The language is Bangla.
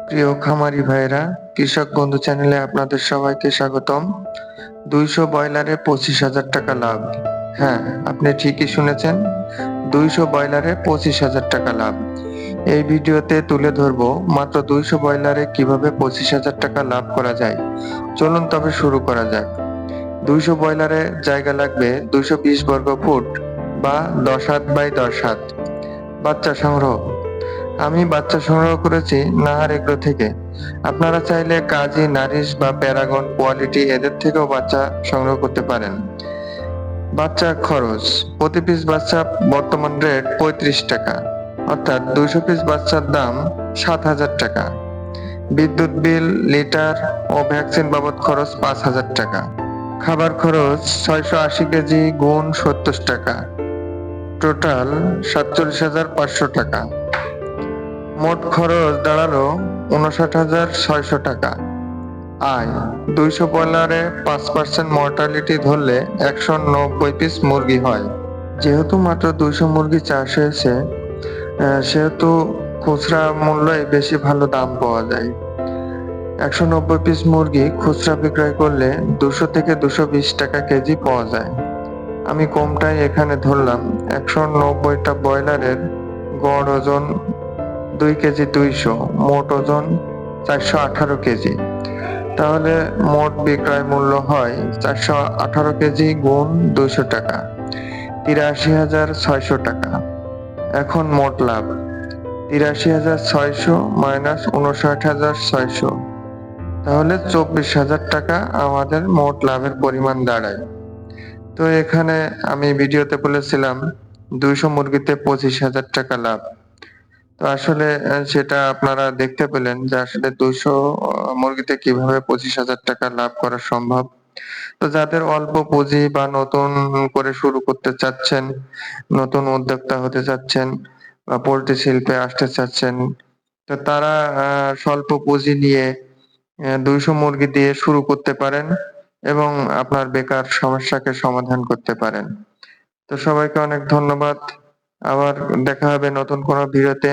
প্রিয় খামারি ভাইরা, কৃষক বন্ধু চ্যানেলে আপনাদের সবাইকে স্বাগতম। ২০০ ব্রয়লারে ২৫,০০০ টাকা লাভ। হ্যাঁ, আপনি ঠিকই শুনেছেন, ২০০ ব্রয়লারে ২৫,০০০ টাকা লাভ। এই ভিডিওতে তুলে ধরবো মাত্র ২০০ ব্রয়লারে কিভাবে ২৫,০০০ টাকা লাভ করা যায়। চলুন তবে শুরু করা যাক। ২০০ ব্রয়লারে জায়গা লাগবে ২২০ বর্গ ফুট বা ১০ হাত বাই ১০ হাত। বাচ্চা সংগ্রহ, আমি বাচ্চা সংগ্রহ করেছি নাহার এগ্রো থেকে। আপনারা চাইলে কাজী, নারিশ বা প্যারাগন কোয়ালিটি এদের থেকেও বাচ্চা সংগ্রহ করতে পারেন। বাচ্চা খরচ, প্রতি পিস বাচ্চা বর্তমান রেট ৩৫ টাকা, অর্থাৎ ২০০ পিস বাচ্চার দাম ৭,০০০ টাকা। বিদ্যুৎ বিল, লিটার ও ভ্যাকসিন বাবদ খরচ ৫,০০০ টাকা। খাবার খরচ ৬৮০ কেজি গুণ ৭০ টাকা, টোটাল ৪৭,৫০০ টাকা। মোট খরচ দাঁড়ালো ৫৯,৬০০ টাকা। আয়, ২০০ ব্রয়লারে ৫% মর্টালিটি ধরলে ১৯০ পিস মুরগি হয়। যেহেতু মাত্র ২০০ মুরগি চাষ হয়েছে, সেহেতু খুচরা মূল্যে বেশি ভালো দাম পাওয়া যায়। ১৯০ পিস মুরগি খুচরা বিক্রয় করলে ২০০ থেকে ২২০ টাকা কেজি পাওয়া যায়। আমি কমটাই এখানে ধরলাম। ১৯০টা ব্রয়লারের গড় ওজন ২ কেজি ২০০, মোট ওজন ৪১৮ কেজি। তাহলে মোট বিক্রয় মূল্য হয় ৪১৮ কেজি গুণ ২০০ টাকা, ৮৩,৬০০ টাকা। এখন মোট লাভ ৮৩,৬০০ মাইনাস ৫৯,৬০০, তাহলে ২৪,০০০ টাকা আমাদের মোট লাভের পরিমাণ দাঁড়ায়। তো এখানে আমি ভিডিওতে বলেছিলাম ২০০ মুরগিতে ২৫,০০০ টাকা লাভ। তো আসলে সেটা আপনারা দেখতে পেলেন যে আসলে ২০০ মুরগিতে কিভাবে ২৫,০০০ টাকা লাভ করা সম্ভব। তো যাদের অল্প পুঁজি বা নতুন করে শুরু করতে চাচ্ছেন, নতুন উদ্যোক্তা হতে চাচ্ছেন বা পোল্ট্রি শিল্পে আসতে চাচ্ছেন, তো তারা স্বল্প পুঁজি নিয়ে ২০০ মুরগি দিয়ে শুরু করতে পারেন এবং আপনার বেকার সমস্যাকে সমাধান করতে পারেন। তো সবাইকে অনেক ধন্যবাদ। আবার দেখা হবে নতুন কোনো ভিডিওতে।